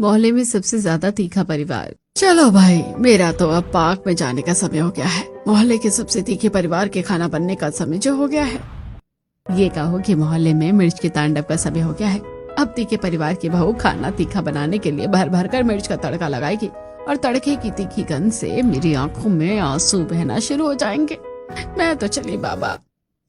मोहल्ले में सबसे ज्यादा तीखा परिवार। चलो भाई, मेरा तो अब पार्क में जाने का समय हो गया है। मोहल्ले के सबसे तीखे परिवार के खाना बनने का समय जो हो गया है। ये कहो कि मोहल्ले में मिर्च के तांडव का समय हो गया है। अब तीखे परिवार की बहू खाना तीखा बनाने के लिए भर भर कर मिर्च का तड़का लगाएगी और तड़के की तीखी गंध से मेरी आंखों में आंसू बहना शुरू हो जाएंगे। मैं तो चली बाबा।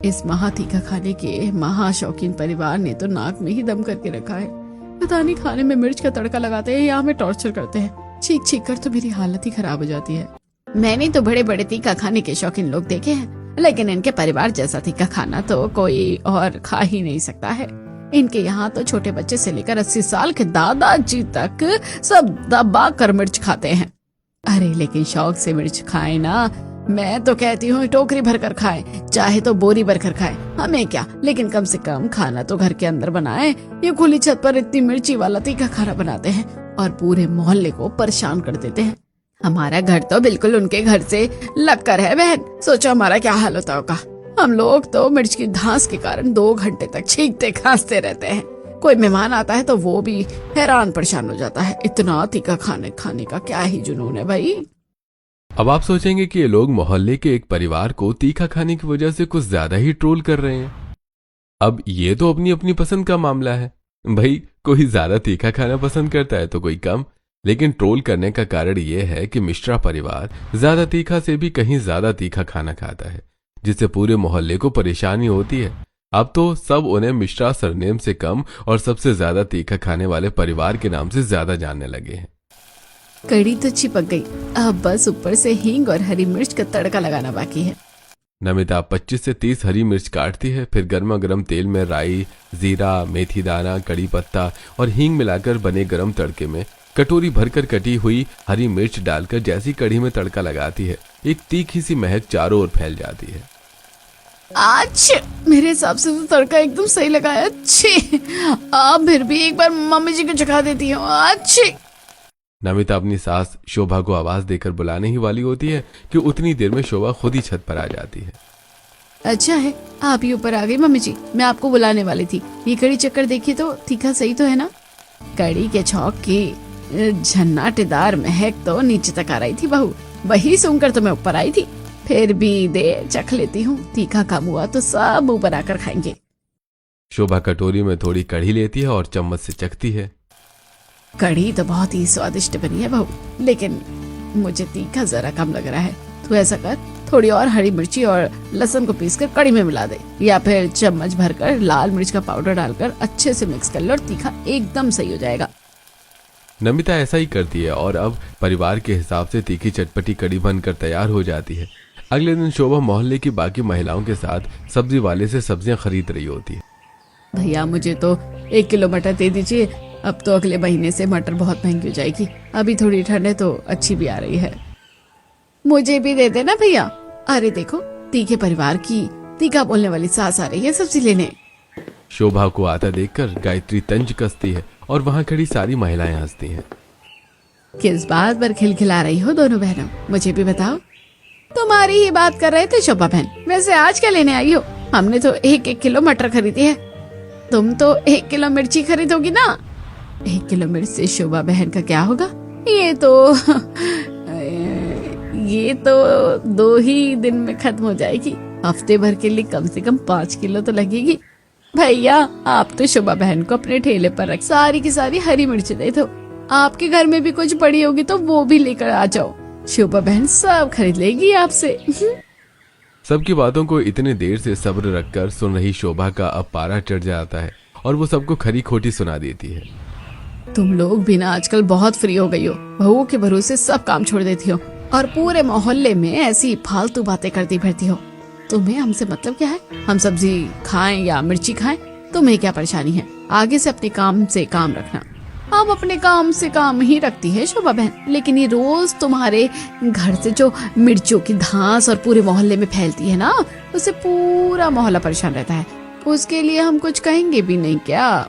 इस महा तीखा खाने के महा शौकीन परिवार ने तो नाक में ही दम करके रखा है। पता नहीं खाने में मिर्च का तड़का लगाते हैं या हमें टॉर्चर करते हैं। चीख चीख कर तो मेरी हालत ही खराब हो जाती है। मैंने तो बड़े बड़े तीखा खाने के शौकीन लोग देखे हैं, लेकिन इनके परिवार जैसा तीखा खाना तो कोई और खा ही नहीं सकता है। इनके यहाँ तो छोटे बच्चे से लेकर 80 साल के दादाजी तक सब दबा कर मिर्च खाते हैं। अरे लेकिन शौक से मिर्च खाए ना। मैं तो कहती हूँ टोकरी भर कर खाए, चाहे तो बोरी भर कर खाए, हमें क्या, लेकिन कम से कम खाना तो घर के अंदर बनाए। ये खुली छत पर इतनी मिर्ची वाला तीखा खाना बनाते हैं और पूरे मोहल्ले को परेशान कर देते हैं। हमारा घर तो बिल्कुल उनके घर से लगकर है बहन। सोचो हमारा क्या हाल होता होगा। हम लोग तो मिर्च की धांस के कारण 2 घंटे तक छींकते खांसते रहते हैं। कोई मेहमान आता है तो वो भी हैरान परेशान हो जाता है। इतना तीखा खाने का क्या ही जुनून है भाई। अब आप सोचेंगे कि ये लोग मोहल्ले के एक परिवार को तीखा खाने की वजह से कुछ ज्यादा ही ट्रोल कर रहे हैं। अब ये तो अपनी अपनी पसंद का मामला है भाई। कोई ज्यादा तीखा खाना पसंद करता है तो कोई कम, लेकिन ट्रोल करने का कारण ये है कि मिश्रा परिवार ज्यादा तीखा से भी कहीं ज्यादा तीखा खाना खाता है, जिससे पूरे मोहल्ले को परेशानी होती है। अब तो सब उन्हें मिश्रा सरनेम से कम और सबसे ज्यादा तीखा खाने वाले परिवार के नाम से ज्यादा जानने लगे हैं। कड़ी तो चिपक गई, अब बस ऊपर से हींग और हरी मिर्च का तड़का लगाना बाकी है। नमिता 25 से 30 हरी मिर्च काटती है, फिर गर्मा गर्म तेल में राई, जीरा, मेथी दाना, कड़ी पत्ता और हींग मिलाकर बने गरम तड़के में कटोरी भरकर कटी हुई हरी मिर्च डालकर जैसी कढ़ी में तड़का लगाती है, एक तीखी सी महक चारों ओर फैल जाती है। आज मेरे हिसाब से तो तड़का एकदम सही लगा है। अच्छे, अब फिर भी एक बार मम्मी जी को चखा देती हूँ। अच्छे। नमिता अपनी सास शोभा को आवाज देकर बुलाने ही वाली होती है कि उतनी देर में शोभा खुद ही छत पर आ जाती है। अच्छा है आप ही ऊपर आ गई मम्मी जी, मैं आपको बुलाने वाली थी। ये कड़ी चक्कर देखिए तो तीखा सही तो है ना। कड़ी के छौंक की झन्नाटेदार महक तो नीचे तक आ रही थी बहू, वही सुनकर तो मैं ऊपर आई थी। फिर भी दे चख लेती हूँ, तीखा कम हुआ तो सब ऊपर आकर खाएंगे। शोभा कटोरी में थोड़ी कढ़ी लेती है और चम्मच से चखती है। कढ़ी तो बहुत ही स्वादिष्ट बनी है बहू, लेकिन मुझे तीखा जरा कम लग रहा है। तू ऐसा कर, थोड़ी और हरी मिर्ची और लहसुन को पीसकर कढ़ी में मिला दे, या फिर चम्मच भरकर लाल मिर्च का पाउडर डालकर अच्छे से मिक्स कर लो और तीखा एकदम सही हो जाएगा। नमिता ऐसा ही करती है और अब परिवार के हिसाब से तीखी चटपटी कढ़ी बनकर तैयार हो जाती है। अगले दिन शोभा मोहल्ले की बाकी महिलाओं के साथ सब्जी वाले से सब्जियां खरीद रही होती है। भैया मुझे तो 1 किलो मटर दे दीजिए, अब तो अगले महीने से मटर बहुत महंगी हो जाएगी। अभी थोड़ी ठंड है तो अच्छी भी आ रही है। मुझे भी दे देना भैया। अरे देखो, तीखे परिवार की तीखा बोलने वाली सास आ रही है सब्जी लेने। शोभा को आता देखकर गायत्री तंज कसती है और वहाँ खड़ी सारी महिलाएं हंसती हैं। किस बात पर खिलखिला रही हो दोनों बहनों, मुझे भी बताओ। तुम्हारी ही बात कर रहे थे शोभा बहन। वैसे आज क्या लेने आई हो? हमने तो 1-1 किलो मटर खरीदी है, तुम तो 1 किलो मिर्ची खरीदोगी ना। 1 किलो मिर्च से शोभा बहन का क्या होगा? ये तो 2 ही दिन में खत्म हो जाएगी। हफ्ते भर के लिए कम से कम 5 किलो तो लगेगी। भैया आप तो शोभा बहन को अपने ठेले पर रख सारी की सारी हरी मिर्ची दे दो। आपके घर में भी कुछ पड़ी होगी तो वो भी लेकर आ जाओ, शोभा बहन सब खरीद लेगी आपसे। सबकी बातों को इतने देर से सब्र रखकर सुन रही शोभा का अब पारा चढ़ जाता है और वो सबको खरी खोटी सुना देती है। तुम लोग भी ना आजकल बहुत फ्री हो गई हो, बहू के भरोसे सब काम छोड़ देती हो और पूरे मोहल्ले में ऐसी फालतू बातें करती फिरती हो। तुम्हें हमसे मतलब क्या है? हम सब्जी खाएं या मिर्ची खाएं, तुम्हें क्या परेशानी है? आगे से अपने काम से काम रखना। अब अपने काम से काम ही रखती है शोभा बहन, लेकिन ये रोज तुम्हारे घर से जो मिर्चों की धांस और पूरे मोहल्ले में फैलती है ना, उससे पूरा मोहल्ला परेशान रहता है। उसके लिए हम कुछ कहेंगे भी नहीं क्या?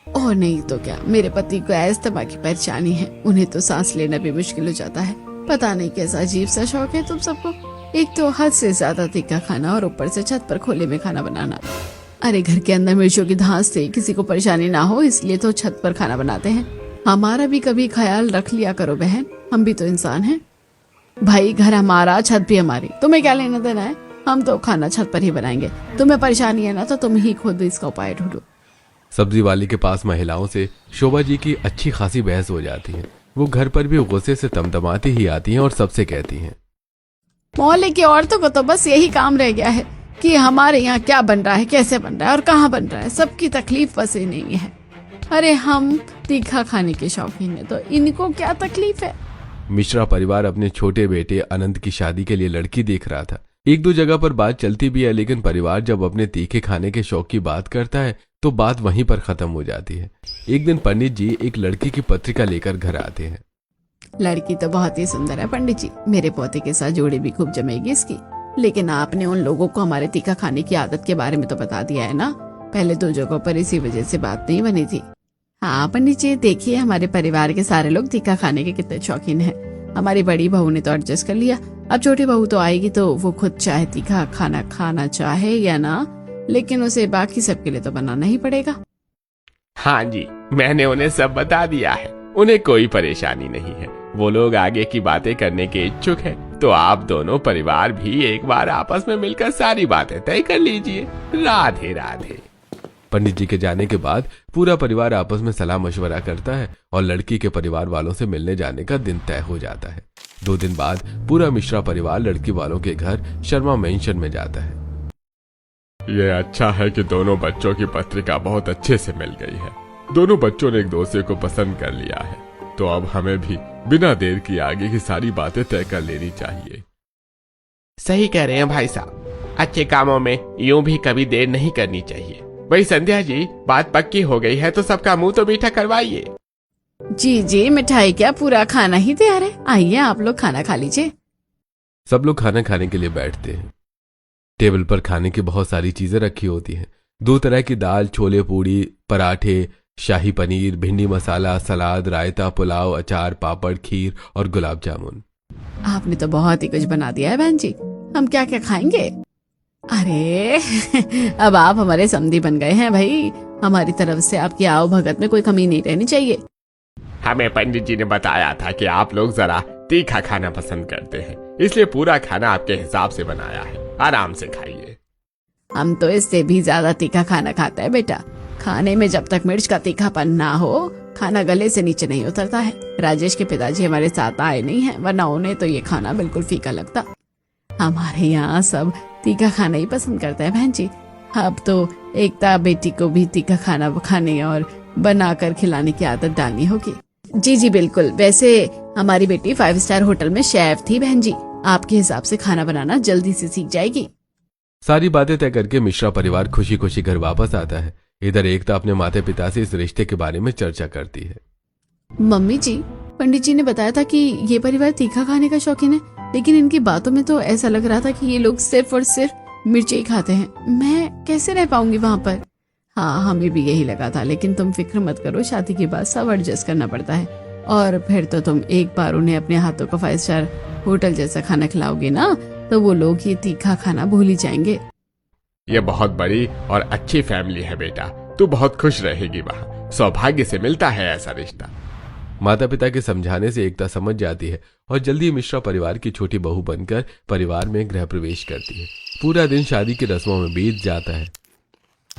और नहीं तो क्या, मेरे पति को अस्थमा की परेशानी है, उन्हें तो सांस लेना भी मुश्किल हो जाता है। पता नहीं कैसा अजीब सा शौक है तुम सबको। एक तो हद से ज्यादा तीखा खाना और ऊपर से छत पर खोले में खाना बनाना। अरे घर के अंदर मिर्चों की धांस से किसी को परेशानी ना हो इसलिए तो छत पर खाना बनाते हैं। हमारा भी कभी ख्याल रख लिया करो बहन, हम भी तो इंसान हैं। भाई घर हमारा, छत भी हमारी, तुम्हें क्या लेना देना है? हम तो खाना छत पर ही बनाएंगे। तुम्हें परेशानी है ना तो तुम ही खुद इसका उपाय ढूंढो। सब्जी वाली के पास महिलाओं से शोभा जी की अच्छी खासी बहस हो जाती है। वो घर पर भी गुस्से से तमतमाती ही आती हैं और सबसे कहती हैं, मोहल्ले की औरतों को तो बस यही काम रह गया है कि हमारे यहाँ क्या बन रहा है, कैसे बन रहा है और कहाँ बन रहा है। सबकी तकलीफ बस ही नहीं है। अरे हम तीखा खाने के शौकीन है तो इनको क्या तकलीफ है? मिश्रा परिवार अपने छोटे बेटे अनंत की शादी के लिए लड़की देख रहा था। एक दो जगह पर बात चलती भी है, लेकिन परिवार जब अपने तीखे खाने के शौक की बात करता है तो बात वहीं पर खत्म हो जाती है। एक दिन पंडित जी एक लड़की की पत्रिका लेकर घर आते हैं। लड़की तो बहुत ही सुंदर है पंडित जी, मेरे पोते के साथ जोड़ी भी खूब जमेगी इसकी। लेकिन आपने उन लोगों को हमारे तीखा खाने की आदत के बारे में तो बता दिया है ना। पहले 2 जगहों पर इसी वजह से बात नहीं बनी थी। हाँ पंडित जी, देखिए हमारे परिवार के सारे लोग तीखा खाने के कितने शौकीन हैं। हमारी बड़ी बहू ने तो एडजस्ट कर लिया, अब छोटी बहू तो आएगी तो वो खुद चाहे तीखा खाना खाना चाहे या ना, लेकिन उसे बाकी सबके लिए तो बनाना ही पड़ेगा। हाँ जी, मैंने उन्हें सब बता दिया है, उन्हें कोई परेशानी नहीं है। वो लोग आगे की बातें करने के इच्छुक हैं, तो आप दोनों परिवार भी एक बार आपस में मिलकर सारी बातें तय कर लीजिए। राधे राधे। पंडित जी के जाने के बाद पूरा परिवार आपस में सलाह मशवरा करता है और लड़की के परिवार वालों से मिलने जाने का दिन तय हो जाता है। 2 दिन बाद पूरा मिश्रा परिवार लड़की वालों के घर शर्मा मेंशन में जाता है। ये अच्छा है कि दोनों बच्चों की पत्रिका बहुत अच्छे से मिल गई है। दोनों बच्चों ने एक दूसरे को पसंद कर लिया है, तो अब हमें भी बिना देर किए आगे की सारी बातें तय कर लेनी चाहिए। सही कह रहे हैं भाई साहब, अच्छे कामों में यूं भी कभी देर नहीं करनी चाहिए। भाई संध्या जी, बात पक्की हो गई है तो सबका मुंह तो मीठा करवाइए। जी जी, मिठाई क्या, पूरा खाना ही तैयार है। आइए आप लोग खाना खा लीजिए। सब लोग खाना खाने के लिए बैठते हैं। टेबल पर खाने की बहुत सारी चीजें रखी होती हैं। 2 तरह की दाल, छोले पूड़ी, पराठे, शाही पनीर, भिंडी मसाला, सलाद, रायता, पुलाव, अचार, पापड़, खीर और गुलाब जामुन। आपने तो बहुत ही कुछ बना दिया है बहन जी, हम क्या क्या खाएंगे? अरे अब आप हमारे समधी बन गए हैं भाई। हमारी तरफ से आपकी आओ भगत में कोई कमी नहीं रहनी चाहिए। हमें पंडित जी ने बताया था कि आप लोग जरा तीखा खाना पसंद करते हैं, इसलिए पूरा खाना आपके हिसाब से बनाया है। आराम से खाइए। हम तो इससे भी ज्यादा तीखा खाना खाते हैं बेटा। खाने में जब तक मिर्च का तीखापन ना हो, खाना गले से नीचे नहीं उतरता है। राजेश के पिताजी हमारे साथ आए नहीं हैं, वरना उन्हें तो ये खाना बिल्कुल फीका लगता। हमारे यहाँ सब तीखा खाना ही पसंद करते हैं बहन जी। अब तो एकता बेटी को भी तीखा खाना खाने और बनाकर खिलाने की आदत डालनी होगी। जी जी बिल्कुल। वैसे हमारी बेटी 5 स्टार होटल में शेफ थी बहन जी, आपके हिसाब से खाना बनाना जल्दी से सीख जाएगी। सारी बातें तय करके मिश्रा परिवार खुशी खुशी घर वापस आता है। इधर एकता अपने माता पिता से इस रिश्ते के बारे में चर्चा करती है। मम्मी जी, पंडित जी ने बताया था कि ये परिवार तीखा खाने का शौकीन है, लेकिन इनकी बातों में तो ऐसा लग रहा था कि ये लोग सिर्फ और सिर्फ मिर्ची खाते हैं। मैं कैसे रह पाऊंगी वहाँ पर? हाँ, हमें भी यही लगा था, लेकिन तुम फिक्र मत करो, शादी के बाद सब एडजस्ट करना पड़ता है। और फिर तो तुम एक बार उन्हें अपने हाथों का 5 स्टार होटल जैसा खाना खिलाओगे ना, तो वो लोग ये तीखा खाना भूल ही जाएंगे। ये बहुत बड़ी और अच्छी फैमिली है बेटा, तू बहुत खुश रहेगी वहाँ। सौभाग्य से मिलता है ऐसा रिश्ता। माता पिता के समझाने से एकता समझ जाती है और जल्दी मिश्रा परिवार की छोटी बहू बनकर परिवार में गृह प्रवेश करती है। पूरा दिन शादी की रस्मों में बीत जाता है।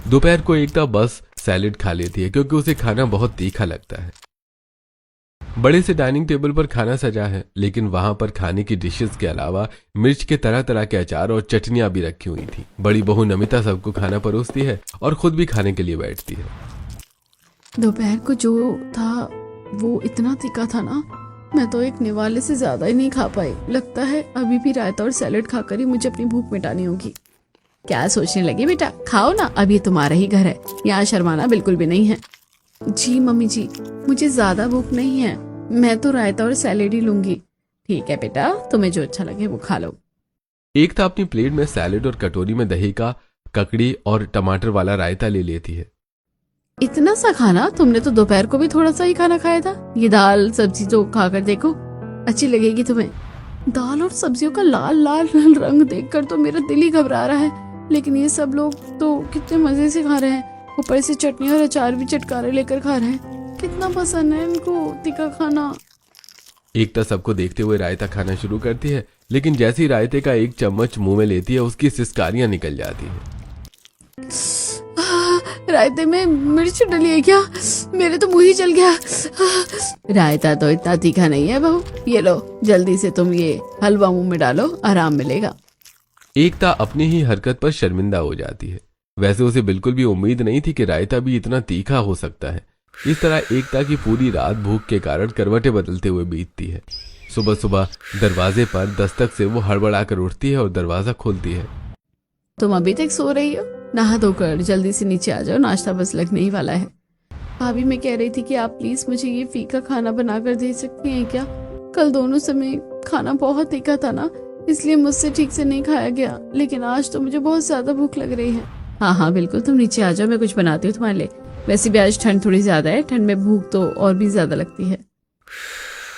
दोपहर को एकता बस सैलेड खा लेती है क्योंकि उसे खाना बहुत तीखा लगता है। बड़े से डाइनिंग टेबल पर खाना सजा है, लेकिन वहां पर खाने की डिशेस के अलावा मिर्च के तरह तरह के अचार और चटनियां भी रखी हुई थी। बड़ी बहू नमिता सबको खाना परोसती है और खुद भी खाने के लिए बैठती है। दोपहर को जो था वो इतना तीखा था ना, मैं तो एक निवाले से ज्यादा ही नहीं खा पाई। लगता है अभी भी रायता और सैलेड खाकर ही मुझे अपनी भूख मिटानी होगी। क्या सोचने लगी बेटा, खाओ ना, अभी तुम्हारा ही घर है, यहाँ शर्माना बिल्कुल भी नहीं है। जी मम्मी जी, मुझे ज्यादा भूख नहीं है, मैं तो रायता और सैलेड ही लूंगी। ठीक है बेटा, तुम्हें जो अच्छा लगे वो खा लो। एकता अपनी प्लेट में सैलेड और कटोरी में दही का ककड़ी और टमाटर वाला रायता ले लेती है। इतना सा खाना? तुमने तो दोपहर को भी थोड़ा सा ही खाना खाया था। ये दाल सब्जी तो खाकर देखो, अच्छी लगेगी तुम्हें। दाल और सब्जियों का लाल लाल रंग देखकर तो मेरा दिल ही घबरा रहा है, लेकिन ये सब लोग तो कितने मजे से खा रहे हैं। ऊपर से चटनी और अचार भी चटकारे लेकर खा रहे हैं। कितना पसंद है इनको तीखा खाना। एकता सबको देखते हुए रायता खाना शुरू करती है, लेकिन जैसे ही रायते का एक चम्मच मुंह में लेती है उसकी सिसकारियां निकल जाती है। रायते में मिर्च डली है क्या? मेरे तो मुंह ही जल गया। रायता तो इतना तीखा नहीं है बहू, ये लो जल्दी से तुम ये हलवा मुंह में डालो, आराम मिलेगा। एकता अपनी ही हरकत पर शर्मिंदा हो जाती है। वैसे उसे बिल्कुल भी उम्मीद नहीं थी कि रायता भी इतना तीखा हो सकता है। इस तरह एकता की पूरी रात भूख के कारण करवटें बदलते हुए बीतती है। सुबह सुबह दरवाजे पर दस्तक से वो हड़बड़ाकर उठती है और दरवाजा खोलती है। तुम अभी तक सो रही हो? नहा धोकर जल्दी से नीचे आ जाओ, नाश्ता बस लगने ही वाला है। भाभी मैं कह रही थी कि आप प्लीज मुझे ये फीका खाना बनाकर दे सकती हैं क्या? कल दोनों समय खाना बहुत तीखा था ना, इसलिए मुझसे ठीक से नहीं खाया गया, लेकिन आज तो मुझे बहुत ज्यादा भूख लग रही है। हाँ हाँ बिल्कुल, तुम नीचे आ जाओ, मैं कुछ बनाती हूँ तुम्हारे लिए। वैसे भी आज ठंड थोड़ी ज्यादा है, ठंड में भूख तो और भी ज्यादा लगती है।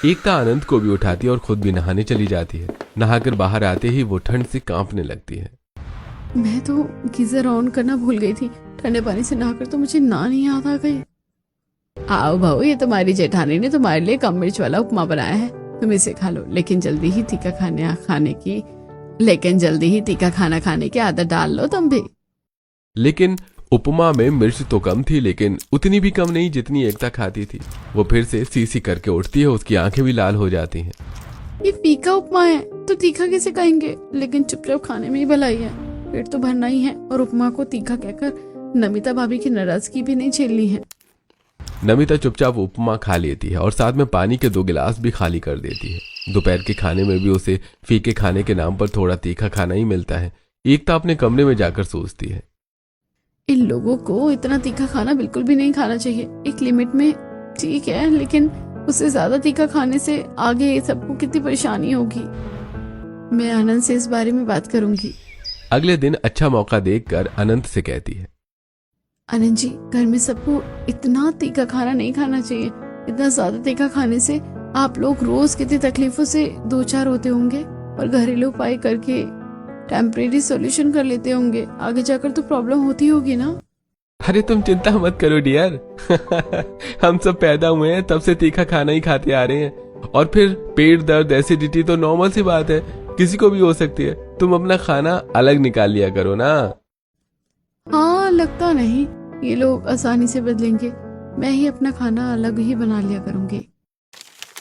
एकता आनंद को भी उठाती है और खुद भी नहाने चली जाती है। नहाकर बाहर आते ही वो ठंड से कांपने लगती है। मैं तो गीजर ऑन करना भूल गई थी, ठंडे पानी से नहाकर तो मुझे नहीं याद आ गई। आओ भाऊ, ये तुम्हारी जेठानी ने तुम्हारे लिए कम मिर्च वाला उपमा बनाया है, तुम इसे खा लो, लेकिन जल्दी ही तीखा खाना खाने की आदत डाल लो तुम भी। लेकिन उपमा में मिर्च तो कम थी, लेकिन उतनी भी कम नहीं जितनी एकता खाती थी। वो फिर से सी करके उठती है, उसकी आंखें भी लाल हो जाती हैं। ये फीका उपमा है तो तीखा कैसे कहेंगे? लेकिन चुपचाप खाने में ही भलाई है, पेट तो भरना ही है, और उपमा को तीखा कहकर नमिता भाभी की नाराजगी भी नहीं झेलनी है। नमिता चुपचाप उपमा खा लेती है और साथ में पानी के 2 गिलास भी खाली कर देती है। दोपहर के खाने में भी उसे फीके खाने के नाम पर थोड़ा तीखा खाना ही मिलता है। एकता अपने कमरे में जाकर सोचती है, इन लोगों को इतना तीखा खाना बिल्कुल भी नहीं खाना चाहिए। एक लिमिट में ठीक है, लेकिन उससे ज्यादा तीखा खाने से आगे सबको कितनी परेशानी होगी। मैं आनंद से इस बारे में बात करूंगी। अगले दिन अच्छा मौका देखकर अनंत से कहती है, आनंद जी, घर में सबको इतना तीखा खाना नहीं खाना चाहिए। इतना ज्यादा तीखा खाने से आप लोग रोज कितनी तकलीफों से 2-4 होते होंगे और घरेलू उपाय करके टेम्परेरी सॉल्यूशन कर लेते होंगे। आगे जाकर तो प्रॉब्लम होती होगी ना। अरे तुम चिंता मत करो डियर। हम सब पैदा हुए हैं तब से तीखा खाना ही खाते आ रहे हैं, और फिर पेट दर्द, एसिडिटी तो नॉर्मल सी बात है, किसी को भी हो सकती है। तुम अपना खाना अलग निकाल लिया करो ना। हाँ, लगता नहीं ये लोग आसानी से बदलेंगे। मैं ही अपना खाना अलग ही बना लिया करूंगी।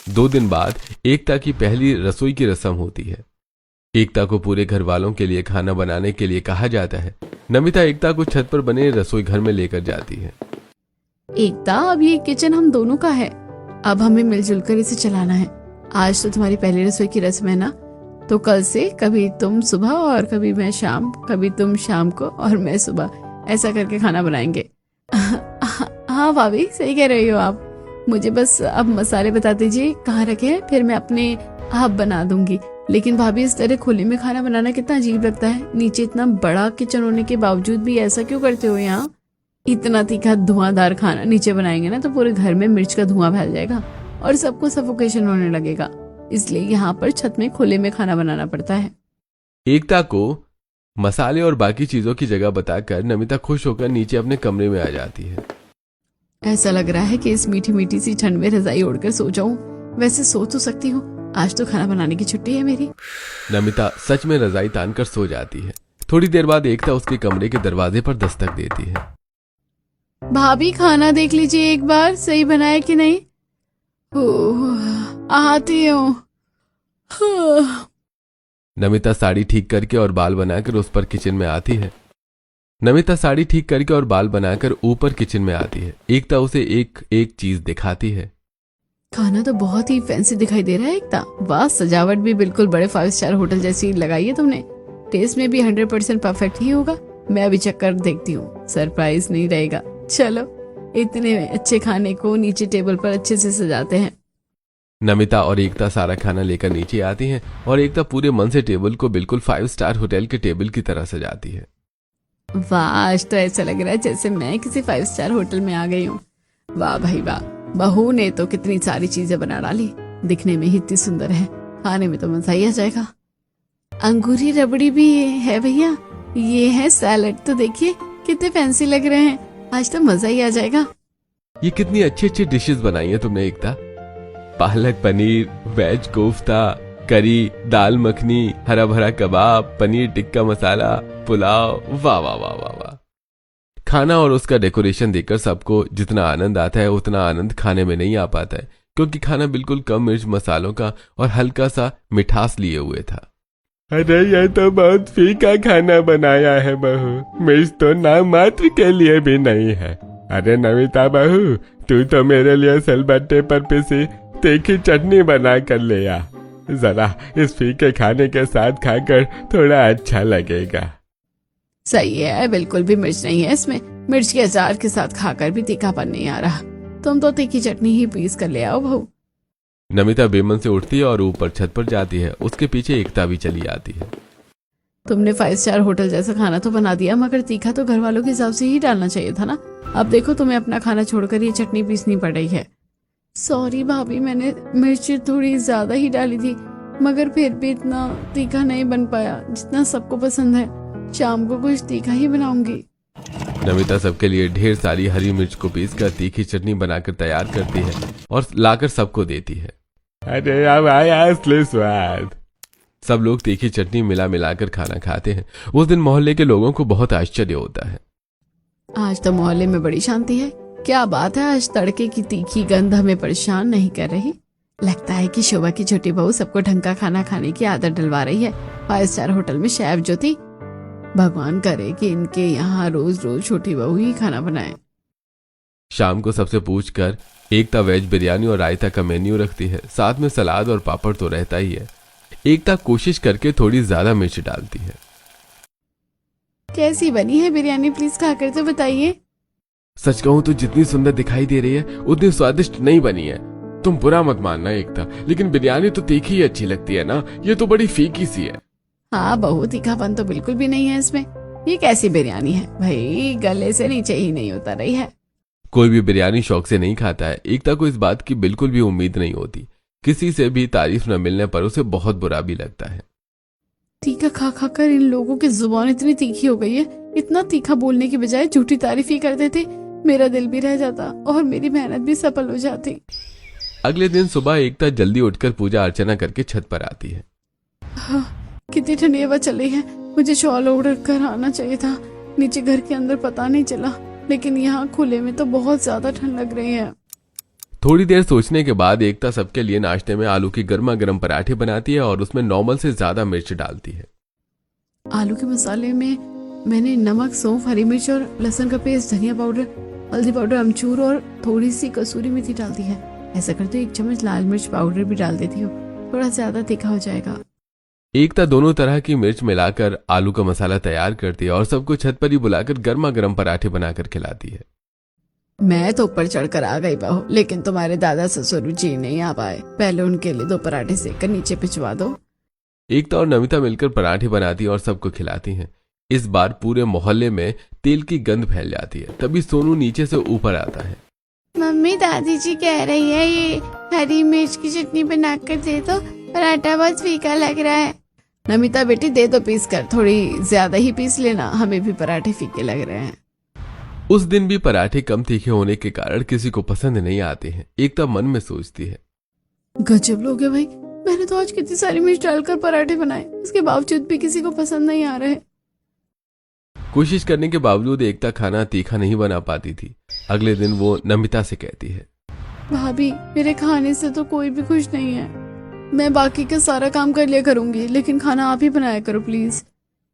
2 दिन बाद एकता की पहली रसोई की रस्म होती है। एकता को पूरे घर वालों के लिए खाना बनाने के लिए कहा जाता है। नमिता एकता को छत पर बने रसोई घर में लेकर जाती है। एकता, अब ये किचन हम दोनों का है, अब हमें मिलजुल कर इसे चलाना है। आज तो तुम्हारी पहली रसोई की रस्म है ना, तो कल से कभी तुम सुबह और कभी मैं शाम, कभी तुम शाम को और मैं सुबह, ऐसा करके खाना बनाएंगे। हाँ भाभी, सही कह रही हो आप। मुझे बस अब मसाले बता दीजिए कहाँ रखे हैं, फिर मैं अपने आप बना दूंगी। लेकिन भाभी, इस तरह खुले में खाना बनाना कितना अजीब लगता है। नीचे इतना बड़ा किचन होने के बावजूद भी ऐसा क्यों करते हो? यहाँ इतना तीखा धुआंधार खाना नीचे बनाएंगे ना तो पूरे घर में मिर्च का धुआं फैल जाएगा और सबको सफोकेशन होने लगेगा। इसलिए यहाँ पर छत में खुले में खाना बनाना पड़ता है। एकता को मसाले और बाकी चीजों की जगह बताकर नमिता खुश होकर नीचे अपने कमरे में आ जाती है। ऐसा लग रहा है कि इस मीठी मीठी सी ठंड में रजाई ओढ़कर सो जाऊं। वैसे सो तो सकती हूँ, आज तो खाना बनाने की छुट्टी है मेरी। नमिता सच में रजाई तानकर सो जाती है। थोड़ी देर बाद एकता उसके कमरे के दरवाजे पर दस्तक देती है। भाभी, खाना देख लीजिए एक बार, सही बना है कि नहीं। आती हूँ। नमिता साड़ी ठीक करके और बाल बनाकर उस पर किचन में आती है। नमिता साड़ी ठीक करके और बाल बनाकर ऊपर किचन में आती है। एकता उसे एक एक चीज दिखाती है। खाना तो बहुत ही फैंसी दिखाई दे रहा है एकता। वाह, सजावट भी बिल्कुल बड़े 5 स्टार होटल जैसी लगाई है तुमने। टेस्ट में भी 100% परफेक्ट ही होगा। मैं अभी चेक कर देखती हूँ, सरप्राइज नहीं रहेगा। चलो, इतने अच्छे खाने को नीचे टेबल पर अच्छे से सजाते हैं। नमिता और एकता सारा खाना लेकर नीचे आती हैं और एकता पूरे मन से टेबल को बिल्कुल 5 स्टार होटल के टेबल की तरह सजाती है। वाह, आज तो ऐसा लग रहा है जैसे मैं किसी 5 स्टार होटल में आ गई हूँ। वाह भाई वाह, बहू ने तो कितनी सारी चीजें बना डाली। दिखने में ही इतनी सुंदर है, खाने में तो मजा ही आ जाएगा। अंगूरी रबड़ी भी है भैया, ये है सैलड, तो देखिए कितने फैंसी लग रहे हैं। आज तो मजा ही आ जाएगा। ये कितनी अच्छी अच्छी डिशेस बनाई है तुमने एकता। पालक पनीर, वेज कोफ्ता, करी, दाल मखनी, हरा भरा कबाब, पनीर टिक्का मसाला, पुलाव, वाह वाह वाह वाह वाह। खाना और उसका डेकोरेशन देखकर सबको जितना आनंद आता है उतना आनंद खाने में नहीं आ पाता है, क्योंकि खाना बिल्कुल कम मिर्च मसालों का और हल्का सा मिठास लिए हुए था। अरे ये तो बहुत फीका खाना बनाया है बहू, मिर्च तो नाम मात्र के लिए भी नहीं है। अरे नमिता बहू, तू तो मेरे लिए सिलबट्टे पर पिसी तीखी चटनी बना कर ले आ, जरा इस फीके खाने के साथ खाकर थोड़ा अच्छा लगेगा। सही है, बिल्कुल भी मिर्च नहीं है इसमें। मिर्च के अचार के साथ खाकर भी तीखापन नहीं आ रहा। तुम तो तीखी चटनी ही पीस कर ले आओ बहू। नमिता बेमन से उठती है और ऊपर छत पर जाती है। उसके पीछे एकता भी चली आती है। तुमने 5 स्टार होटल जैसा खाना तो बना दिया, मगर तीखा तो घर वालों के हिसाब से ही डालना चाहिए था ना। अब देखो तुम्हें अपना खाना छोड़कर ये चटनी पीसनी पड़ रही है। सॉरी भाभी, मैंने मिर्च थोड़ी ज्यादा ही डाली थी, मगर फिर भी इतना तीखा नहीं बन पाया जितना सबको पसंद है। शाम को कुछ तीखा ही बनाऊंगी। नमिता सबके लिए ढेर सारी हरी मिर्च को पीसकर तीखी चटनी बनाकर तैयार करती है और लाकर सबको देती है। अरे अब आया असली स्वाद। सब लोग तीखी चटनी मिला मिलाकर खाना खाते हैं। उस दिन मोहल्ले के लोगों को बहुत आश्चर्य होता है। आज तो मोहल्ले में बड़ी शांति है। क्या बात है, आज तड़के की तीखी गंध हमें परेशान नहीं कर रही। लगता है कि शोभा की छोटी बहू सबको ढंग का खाना खाने की आदत डलवा रही है। 5 स्टार होटल में शेफ जो थी, भगवान करे कि इनके यहाँ रोज रोज छोटी बहू ही खाना बनाए। शाम को सबसे पूछकर एकता वेज बिरयानी और रायता का मेन्यू रखती है। साथ में सलाद और पापड़ तो रहता ही है। एकता कोशिश करके थोड़ी ज्यादा मिर्च डालती है। कैसी बनी है बिरयानी, प्लीज खाकर तो बताइए। सच कहूं तो जितनी सुंदर दिखाई दे रही है उतनी स्वादिष्ट नहीं बनी है। तुम बुरा मत मानना एकता, लेकिन बिरयानी तो तीखी ही अच्छी लगती है ना, ये तो बड़ी फीकी सी है। हाँ बहू, तीखापन तो बिल्कुल भी नहीं है इसमें। ये कैसी बिरयानी है भाई, गले से नीचे ही नहीं उतर रही है। कोई भी बिरयानी शौक से नहीं खाता है। एकता को इस बात की बिल्कुल भी उम्मीद नहीं होती। किसी से भी तारीफ न मिलने पर उसे बहुत बुरा भी लगता है। तीखा खा खा कर इन लोगों की जुबान इतनी तीखी हो गई है। इतना तीखा बोलने की बजाय झूठी तारीफ ही करते थे, मेरा दिल भी रह जाता और मेरी मेहनत भी सफल हो जाती। अगले दिन सुबह एकता जल्दी उठकर पूजा अर्चना करके छत पर आती है। हाँ, कितनी ठंडी हवा चल रही है। मुझे शॉल ओढ़ कर आना चाहिए था। नीचे घर के अंदर पता नहीं चला, लेकिन यहाँ खुले में तो बहुत ज्यादा ठंड लग रही है। थोड़ी देर सोचने के बाद एकता सबके लिए नाश्ते में आलू की गर्मा गर्म पराठे बनाती है और उसमें नॉर्मल से ज्यादा मिर्च डालती है। आलू के मसाले में मैंने नमक, सौंफ, हरी मिर्च और लहसुन का पेस्ट, धनिया पाउडर, हल्दी पाउडर, अमचूर और थोड़ी सी कसूरी मेथी डाल दी है। ऐसा करते 1 चम्मच लाल मिर्च पाउडर भी डाल देती हूँ, थोड़ा ज्यादा तीखा हो जाएगा। एकता दोनों तरह की मिर्च मिलाकर आलू का मसाला तैयार करती है और सबको छत पर ही बुलाकर गर्मा गर्म पराठे बनाकर खिलाती है। मैं तो ऊपर चढ़कर आ गई बहू, लेकिन तुम्हारे दादा ससुर जी नहीं आ पाए। पहले उनके लिए 2 पराठे सेक कर नीचे भिजवा दो। एकता और नमिता मिलकर पराठे बनाती और सबको खिलाती हैं। इस बार पूरे मोहल्ले में तेल की गंध फैल जाती है। तभी सोनू नीचे से ऊपर आता है। मम्मी, दादी जी कह रही है ये हरी मिर्च की चटनी बनाकर दे दो, पराठा बहुत फीका लग रहा है। नमिता बेटी दे दो पीस कर, थोड़ी ज्यादा ही पीस लेना, हमें भी पराठे फीके लग रहे हैं। उस दिन भी पराठे कम तीखे होने के कारण किसी को पसंद नहीं आते हैं। एकता मन में सोचती है, गजब लोग है भाई, मैंने तो आज कितनी सारी मिर्च डालकर पराठे बनाए, उसके बावजूद भी किसी को पसंद नहीं आ रहे। कोशिश करने के बावजूद एकता खाना तीखा नहीं बना पाती थी। अगले दिन वो नमिता से कहती है, भाभी, मेरे खाने से तो कोई भी खुश नहीं है। मैं बाकी का सारा काम कर लिया करूंगी, लेकिन खाना आप ही बनाया करो प्लीज।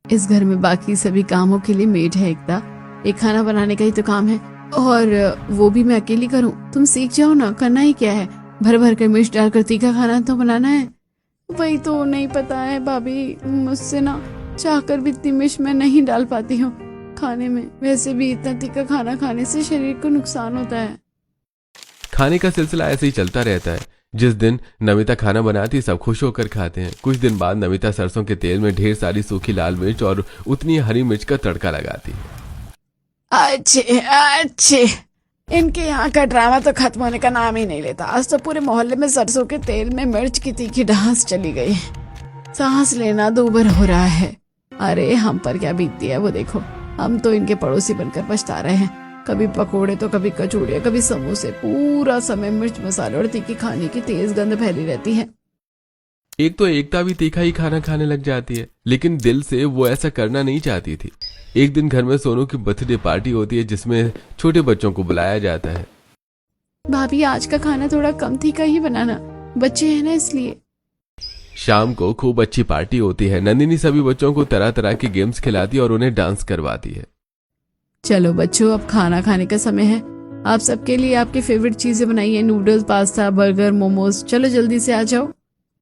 इस घर में बाकी सभी कामों के लिए मेड है एकता, एक खाना बनाने का ही तो काम है, और वो भी मैं अकेली करूं। तुम सीख जाओ ना, करना ही क्या है, भर भर कर मिर्च डालकर तीखा खाना तो बनाना है। वही तो नहीं पता है भाभी, मुझसे ना चाहकर भी इतनी मिर्च मैं नहीं डाल पाती हूँ खाने में। वैसे भी इतना तीखा खाना खाने से शरीर को नुकसान होता है। खाने का सिलसिला ऐसे ही चलता रहता है। जिस दिन नमिता खाना बनाती सब खुश होकर खाते हैं। कुछ दिन बाद नमिता सरसों के तेल में ढेर सारी सूखी लाल मिर्च और उतनी हरी मिर्च का तड़का लगाती है। अच्छे, इनके यहाँ का ड्रामा तो खत्म होने का नाम ही नहीं लेता। आज तो पूरे मोहल्ले में सरसों के तेल में मिर्च की तीखी ढांस चली गई। सांस लेना दूभर हो रहा है। अरे हम पर क्या बीतती है वो देखो, हम तो इनके पड़ोसी बनकर पछता रहे हैं। कभी पकोड़े तो कभी कचौड़ियाँ, कभी समोसे। पूरा समय मिर्च मसाले और तीखी खाने की तेज गंध फैली रहती है। एक तो एकता भी तीखा ही खाना खाने लग जाती है, लेकिन दिल से वो ऐसा करना नहीं चाहती थी। एक दिन घर में सोनू की बर्थडे पार्टी होती है जिसमें छोटे बच्चों को बुलाया जाता है। भाभी आज का खाना थोड़ा कम तीखा ही बनाना, बच्चे हैं ना इसलिए। शाम को खूब अच्छी पार्टी होती है। नंदिनी सभी बच्चों को तरह तरह के गेम्स खिलाती है और उन्हें डांस करवाती है। चलो बच्चों, अब खाना खाने का समय है। आप सबके लिए आपकी फेवरेट चीजें बनाइए, नूडल्स, पास्ता, बर्गर, मोमोज। चलो जल्दी से आ जाओ।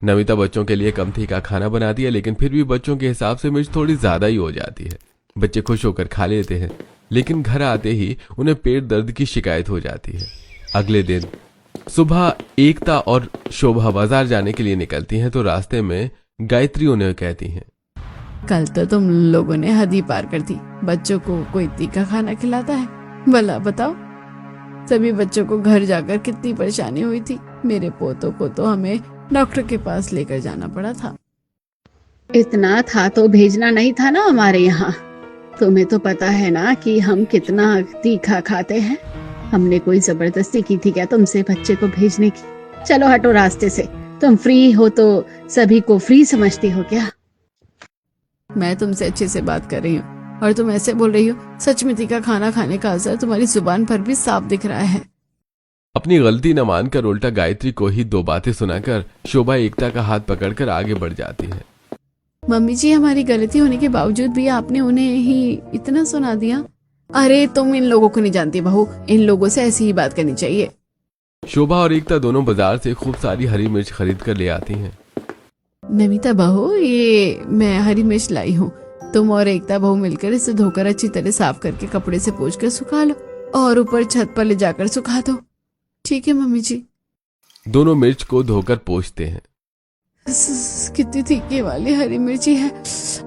नमिता बच्चों के लिए कम तीखा खाना बनाती है, लेकिन फिर भी बच्चों के हिसाब से मिर्च थोड़ी ज्यादा ही हो जाती है। बच्चे खुश होकर खा लेते हैं, लेकिन घर आते ही उन्हें पेट दर्द की शिकायत हो जाती है। अगले दिन सुबह एकता और शोभा बाजार जाने के लिए निकलती हैं, तो रास्ते में गायत्री उन्हें कहती हैं, कल तो तुम लोगों ने हद ही पार कर दी। बच्चों को कोई तीखा खाना खिलाता है? भला बताओ। सभी बच्चों को घर जाकर कितनी परेशानी हुई थी। मेरे पोतों को तो हमें डॉक्टर के पास लेकर जाना पड़ा था। इतना था तो भेजना नहीं था ना हमारे यहाँ। तुम्हें तो पता है ना कि हम कितना तीखा खाते हैं। हमने कोई जबरदस्ती की थी क्या तुमसे बच्चे को भेजने की? चलो हटो रास्ते से। तुम फ्री हो तो सभी को फ्री समझती हो क्या? मैं तुमसे अच्छे से बात कर रही हूँ और तुम ऐसे बोल रही हो। सच में तीखा खाना खाने का असर तुम्हारी जुबान पर भी साफ दिख रहा है। अपनी गलती न मानकर उल्टा गायत्री को ही दो बातें सुनाकर शोभा एकता का हाथ पकड़कर आगे बढ़ जाती है। मम्मी जी, हमारी गलती होने के बावजूद भी आपने उन्हें ही इतना सुना दिया। अरे तुम इन लोगों को नहीं जानती बहू, इन लोगों से ऐसी ही बात करनी चाहिए। शोभा और एकता दोनों बाजार से खूब सारी हरी मिर्च खरीद कर ले आती हैं। नमिता बहू, ये मैं हरी मिर्च लाई हूँ। तुम और एकता बहू मिलकर इसे धोकर अच्छी तरह साफ करके कपड़े से पोंछ कर सुखा लो और ऊपर छत पर ले जाकर सुखा दो। ठीक है मम्मी जी। दोनों मिर्च को धोकर पोंछते हैं। कितनी तीखी वाली हरी मिर्ची है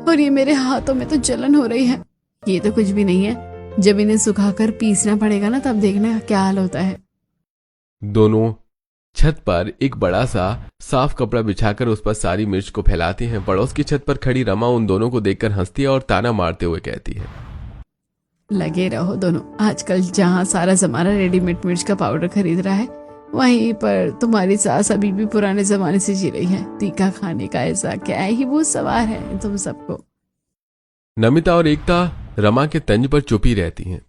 और ये मेरे हाथों में तो जलन हो रही है। ये तो कुछ भी नहीं है। जब इन्हें सुखाकर पीसना पड़ेगा ना, तब देखना क्या हाल होता है। दोनों छत पर एक बड़ा सा साफ कपड़ा बिछाकर उस पर सारी मिर्च को फैलाती हैं। पड़ोस की छत पर खड़ी रमा उन दोनों को देखकर हंसती है और ताना मारते हुए कहती है, लगे रहो दोनों। आजकल जहाँ सारा जमाना रेडीमेड मिर्च का पाउडर खरीद रहा है, वहीं पर तुम्हारी सास अभी भी पुराने जमाने से जी रही है। तीखा खाने का ऐसा क्या ही वो सवार है तुम सबको। नमिता और एकता रमा के तंज पर चुपी रहती हैं।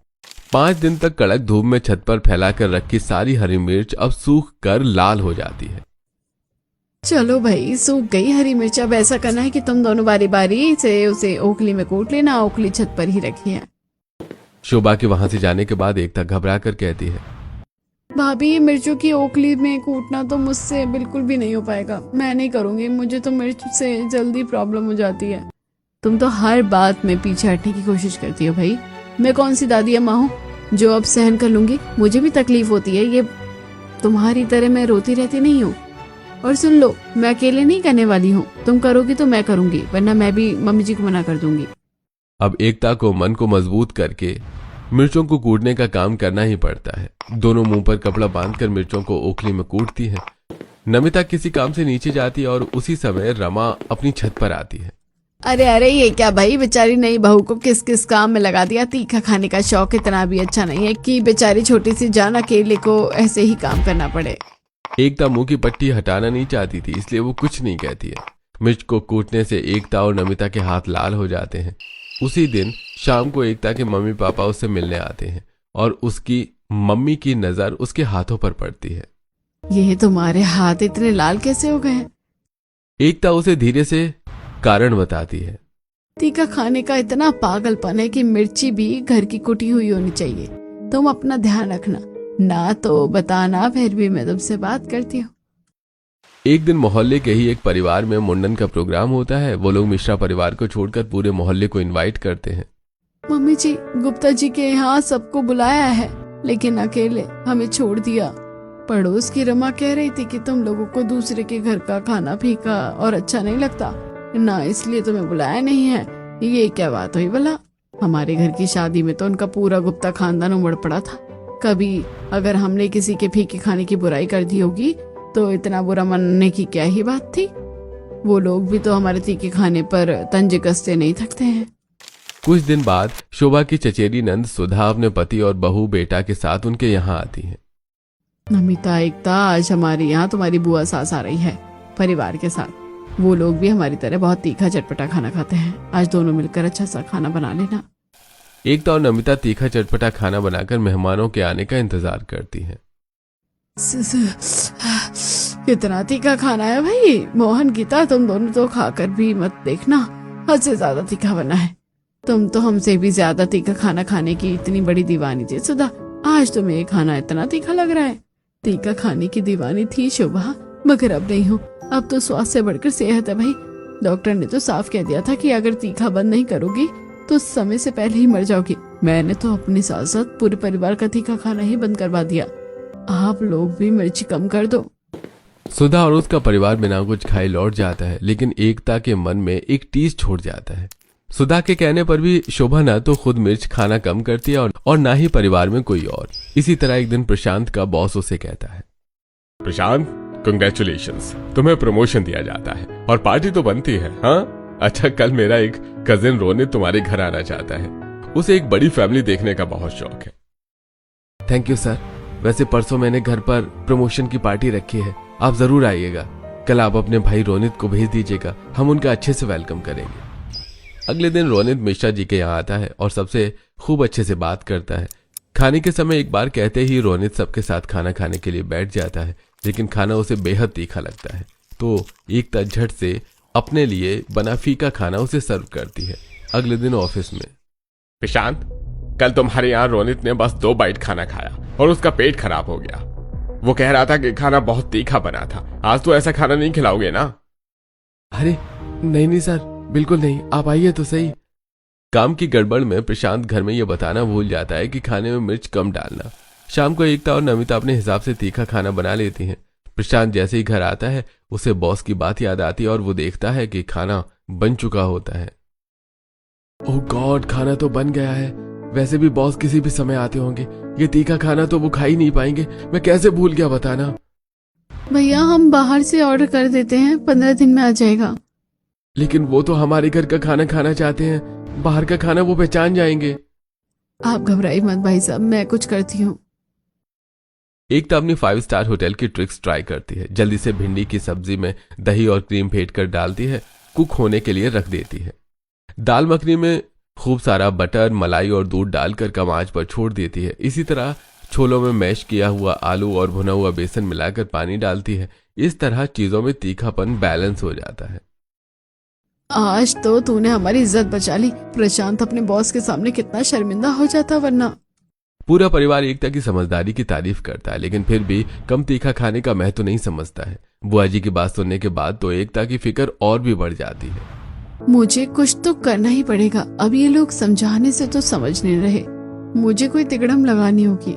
5 दिन तक कड़क धूप में छत पर फैलाकर रखी सारी हरी मिर्च अब सूख कर लाल हो जाती है। चलो भाई, सूख गई हरी मिर्च। अब ऐसा करना है कि तुम दोनों बारी बारी से उसे ओखली में कूट लेना। ओखली छत पर ही रखी है। शोभा के वहां से जाने के बाद एकता घबरा कर कहती है, भाभी, मिर्चों की ओखली में कूटना तो मुझसे बिल्कुल भी नहीं हो पाएगा। मैं नहीं करूंगी। मुझे तो मिर्च से जल्दी प्रॉब्लम हो जाती है। तुम तो हर बात में पीछे हटने की कोशिश करती हो भाई। मैं कौन सी दादी अम्मा हूँ जो अब सहन कर लूंगी? मुझे भी तकलीफ होती है। ये तुम्हारी तरह मैं रोती रहती नहीं हूँ। और सुन लो, मैं अकेले नहीं करने वाली हूँ। तुम करोगी तो मैं करूंगी, वरना मैं भी मम्मी जी को मना कर दूंगी। अब एकता को मन को मजबूत करके मिर्चों को कूटने का काम करना ही पड़ता है। दोनों मुंह पर कपड़ा बांधकर मिर्चों को ओखली में कूटती हैं। नमिता किसी काम से नीचे जाती है और उसी समय रमा अपनी छत पर आती है। अरे अरे, ये क्या भाई, बेचारी नई बहू को किस किस काम में लगा दिया। तीखा खाने का शौक इतना भी अच्छा नहीं है कि बेचारी छोटी सी जान अकेले को ऐसे ही काम करना पड़े। एकता मुंह की पट्टी हटाना नहीं चाहती थी, इसलिए वो कुछ नहीं कहती है। मिर्च को कूटने से एकता और नमिता के हाथ लाल हो जाते हैं। उसी दिन शाम को एकता के मम्मी पापा उससे मिलने आते हैं और उसकी मम्मी की नजर उसके हाथों पर पड़ती है। ये तुम्हारे हाथ इतने लाल कैसे हो गए? एकता उसे धीरे से कारण बताती है। तीखा खाने का इतना पागलपन है कि मिर्ची भी घर की कुटी हुई होनी चाहिए। तुम अपना ध्यान रखना। ना तो बताना, फिर भी मैं तुमसे बात करती हूँ। एक दिन मोहल्ले के ही एक परिवार में मुंडन का प्रोग्राम होता है। वो लोग मिश्रा परिवार को छोड़कर पूरे मोहल्ले को इनवाइट करते हैं। मम्मी जी, गुप्ता जी के यहाँ सबको बुलाया है, लेकिन अकेले हमें छोड़ दिया। पड़ोस की रमा कह रही थी कि तुम लोगों को दूसरे के घर का खाना फीका और अच्छा नहीं लगता ना, इसलिए तुम्हें बुलाया नहीं है। ये क्या बात हुई भला? हमारे घर की शादी में तो उनका पूरा गुप्ता खानदान उमड़ पड़ा था। कभी अगर हमने किसी के फीके खाने की बुराई कर दी होगी तो इतना बुरा मानने की क्या ही बात थी। वो लोग भी तो हमारे तीखे खाने पर तंज कसते नहीं थकते हैं। कुछ दिन बाद शोभा की चचेरी नंद सुधा अपने पति और बहू बेटा के साथ उनके यहाँ आती है। नमिता, एकता, आज हमारे यहाँ तुम्हारी बुआ सास आ रही है परिवार के साथ। वो लोग भी हमारी तरह बहुत तीखा चटपटा खाना खाते हैं। आज दोनों मिलकर अच्छा सा खाना बना लेना। एकता और नमिता तीखा चटपटा खाना बनाकर मेहमानों के आने का इंतजार करती हैं। कितना तीखा खाना है भाई। मोहन, गीता, तुम दोनों तो खाकर भी मत देखना, हद से ज्यादा तीखा बना है। तुम तो हमसे भी ज्यादा तीखा खाना खाने की इतनी बड़ी दीवानी थी सुधा, आज तुम्हें ये खाना इतना तीखा लग रहा है। तीखा खाने की दीवानी थी शोभा, मगर अब नहीं हूँ। अब तो स्वास्थ्य से बढ़कर सेहत है भाई। डॉक्टर ने तो साफ कह दिया था कि अगर तीखा बंद नहीं करोगी तो समय से पहले ही मर जाओगी। मैंने तो अपने साथ साथ पूरे परिवार का तीखा खाना ही बंद करवा दिया। आप लोग भी मिर्ची कम कर दो। सुधा और उसका परिवार बिना कुछ खाए लौट जाता है, लेकिन एकता के मन में एक टीस छोड़ जाता है। सुधा के कहने पर भी शोभा न तो खुद मिर्च खाना कम करती है और ना ही परिवार में कोई और। इसी तरह एक दिन प्रशांत का बॉस उसे कहता है, प्रशांत, कंग्रेचुलेशंस, तुम्हें प्रमोशन दिया जाता है और पार्टी तो बनती है। हाँ, अच्छा, कल मेरा एक कजिन रोनित तुम्हारे घर आना चाहता है। उसे एक बड़ी फैमिली देखने का बहुत शौक है। Thank you sir. वैसे परसों मैंने घर पर प्रमोशन की पार्टी रखी है, आप जरूर आइएगा। कल आप अपने भाई रोनित को भेज दीजिएगा, हम उनका अच्छे से वेलकम करेंगे। अगले दिन रोनित मिश्रा जी के यहाँ आता है और सबसे खूब अच्छे से बात करता है। खाने के समय एक बार कहते ही रोनित सबके साथ खाना खाने के लिए बैठ जाता है, लेकिन खाना उसे बेहद तीखा लगता है। तो एकता झट से अपने लिए बना फीका खाना उसे सर्व करती है। अगले दिन ऑफिस में, प्रशांत, कल तुम्हारे यहाँ रोनित ने बस 2 बाइट खाना खाया और उसका पेट खराब हो गया। वो कह रहा था कि खाना बहुत तीखा बना था। आज तो ऐसा खाना नहीं खिलाओगे ना? अरे नहीं सर, बिल्कुल नहीं, आप आइए तो सही। काम की गड़बड़ में प्रशांत घर में यह बताना भूल जाता है कि खाने में मिर्च कम डालना। शाम को एकता और नमिता अपने हिसाब से तीखा खाना बना लेती हैं। प्रशांत जैसे ही घर आता है उसे बॉस की बात याद आती है और वो देखता है कि खाना बन चुका होता है। ओह गॉड, खाना तो बन गया है। वैसे भी बॉस किसी भी समय आते होंगे, ये तीखा खाना तो वो खा ही नहीं पाएंगे। मैं कैसे भूल गया बताना। भैया, हम बाहर से ऑर्डर कर देते हैं, 15 दिन में आ जाएगा। लेकिन वो तो हमारे घर का खाना खाना चाहते हैं, बाहर का खाना वो पहचान जाएंगे। आप घबराइए मत भाई साहब, मैं कुछ करती हूँ। एकता अपनी 5 स्टार होटल की ट्रिक्स ट्राई करती है। जल्दी से भिंडी की सब्जी में दही और क्रीम फेंट कर डालती है, कुक होने के लिए रख देती है। दाल मखनी में खूब सारा बटर, मलाई और दूध डालकर कम आंच पर छोड़ देती है। इसी तरह छोलों में मैश किया हुआ आलू और भुना हुआ बेसन मिलाकर पानी डालती है। इस तरह चीजों में तीखापन बैलेंस हो जाता है। आज तो तूने हमारी इज्जत बचा ली। प्रशांत अपने बॉस के सामने कितना शर्मिंदा हो जाता वरना। पूरा परिवार एकता की समझदारी की तारीफ करता है, लेकिन फिर भी कम तीखा खाने का महत्व नहीं समझता है। बुआ जी की बात सुनने के बाद तो एकता की फिक्र और भी बढ़ जाती है। मुझे कुछ तो करना ही पड़ेगा। अब ये लोग समझाने से तो समझ नहीं रहे, मुझे कोई तिकड़म लगानी होगी।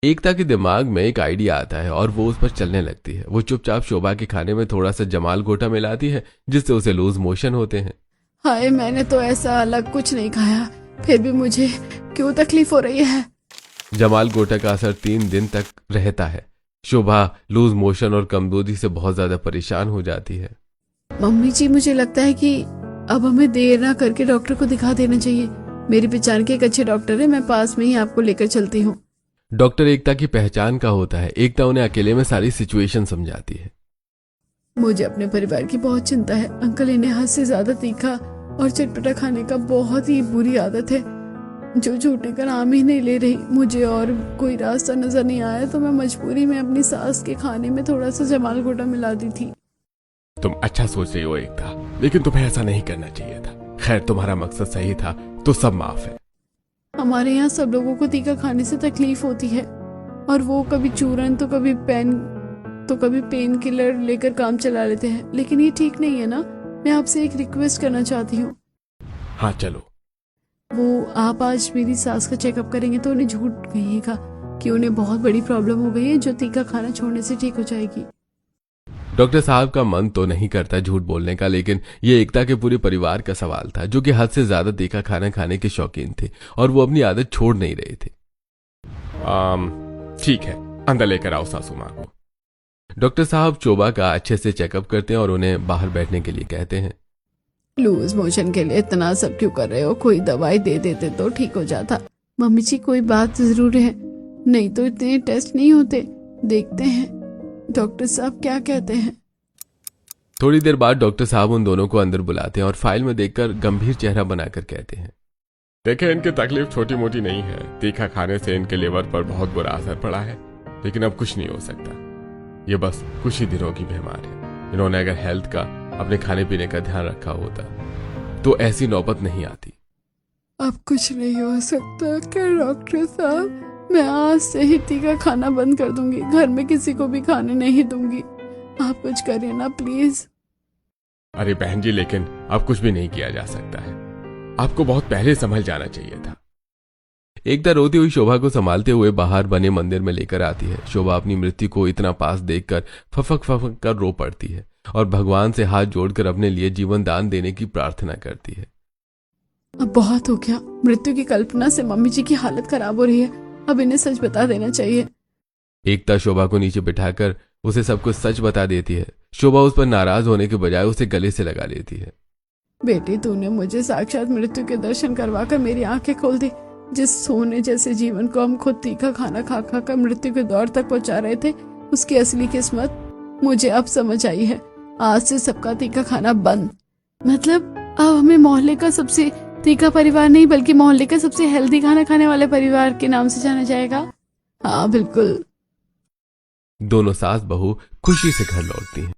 एकता के दिमाग में एक आइडिया आता है और वो उस पर चलने लगती है। वो चुपचाप शोभा के खाने में थोड़ा सा जमाल गोटा मिलाती है, जिससे उसे लूज मोशन होते हैं। हाय, मैंने तो ऐसा अलग कुछ नहीं खाया, फिर भी मुझे क्यों तकलीफ हो रही है। जमाल गोटा का असर 3 दिन तक रहता है। शोभा लूज मोशन और कमजोरी से बहुत ज्यादा परेशान हो जाती है। मम्मी जी, मुझे लगता है कि अब हमें देर ना करके डॉक्टर को दिखा देना चाहिए। मेरी पहचान के एक अच्छे डॉक्टर है, मैं पास में ही आपको लेकर चलती हूँ। डॉक्टर एकता की पहचान का होता है। एकता उन्हें अकेले में सारी सिचुएशन समझाती है। मुझे अपने परिवार की बहुत चिंता है। अंकल, इन्हें हद से ज्यादा तीखा और चटपटा खाने का बहुत ही बुरी आदत है, जो छूटने का नाम ही नहीं ले रही। मुझे और कोई रास्ता नजर नहीं आया तो मैं मजबूरी में अपनी सास के खाने में थोड़ा सा जमाल गोटा मिला दी थी। तुम अच्छा सोच रही हो एकता, लेकिन तुम्हें ऐसा नहीं करना चाहिए था। खैर, तुम्हारा मकसद सही था तो सब माफ है। हमारे यहाँ सब लोगों को तीखा खाने से तकलीफ होती है, और वो कभी चूरन तो कभी पेन किलर लेकर काम चला लेते हैं, लेकिन ये ठीक नहीं है ना। मैं आपसे एक रिक्वेस्ट करना चाहती हूँ। हाँ चलो। वो आप आज मेरी सास का चेकअप करेंगे तो उन्हें झूठ कहिएगा कि उन्हें बहुत बड़ी प्रॉब्लम हो गई है, जो तीखा खाना छोड़ने से ठीक हो जाएगी। डॉक्टर साहब का मन तो नहीं करता झूठ बोलने का, लेकिन ये एकता के पूरे परिवार का सवाल था, जो कि हद से ज्यादा तीखा खाना खाने के शौकीन थे और वो अपनी आदत छोड़ नहीं रहे थे। ठीक है, अंदर लेकर आओ सासू माँ को। डॉक्टर साहब शोभा का अच्छे से चेकअप करते हैं और उन्हें बाहर बैठने के लिए कहते हैं। लूज मोशन के लिए इतना सब क्यों कर रहे हो? कोई दवाई दे देते तो ठीक हो जाता। मम्मी जी कोई बात जरूर है, नहीं तो इतने टेस्ट नहीं होते। देखते हैं डॉक्टर साहब क्या कहते हैं। थोड़ी देर बाद डॉक्टर साहब उन दोनों को अंदर बुलाते हैं और फाइल में देखकर गंभीर चेहरा बनाकर कहते हैं, देखें, इनकी तकलीफ छोटी मोटी नहीं है। तीखा खाने से इनके लिवर पर बहुत बुरा असर पड़ा है, लेकिन अब कुछ नहीं हो सकता। ये बस कुछ ही दिनों की बीमार है। इन्होंने अगर हेल्थ का, अपने खाने पीने का ध्यान रखा होता तो ऐसी नौबत नहीं आती। अब कुछ नहीं हो सकता क्या डॉक्टर साहब? मैं आज से ही तीखा खाना बंद कर दूंगी, घर में किसी को भी खाने नहीं दूंगी। आप कुछ करिए ना प्लीज। अरे बहन जी, लेकिन अब कुछ भी नहीं किया जा सकता है। आपको बहुत पहले संभल जाना चाहिए था। एकता रोती हुई शोभा को संभालते हुए बाहर बने मंदिर में लेकर आती है। शोभा अपनी मृत्यु को इतना पास देखकर फफक फफक कर रो पड़ती है और भगवान से हाथ जोड़कर अपने लिए जीवन दान देने की प्रार्थना करती है। अब बहुत हो गया। मृत्यु की कल्पना से मम्मी जी की हालत खराब हो रही है। अब इन्हें सच बता देना चाहिए। एकता शोभा को नीचे बिठाकर उसे सब कुछ सच बता देती है। शोभा उस पर नाराज होने के बजाय उसे गले से लगा लेती है। बेटी, तूने मुझे साक्षात मृत्यु के दर्शन करवाकर मेरी आंखें खोल दी। जिस सोने जैसे जीवन को हम खुद तीखा खाना खा खा कर मृत्यु के दौर तक पहुंचा रहे थे, उसकी असली किस्मत मुझे अब समझ आई है। आज से सबका तीखा खाना बंद। मतलब अब हमें मोहल्ले का सबसे तीखा परिवार नहीं, बल्कि मोहल्ले का सबसे हेल्दी खाना खाने वाले परिवार के नाम से जाना जाएगा। हाँ बिल्कुल। दोनों सास बहू खुशी से घर लौटती हैं।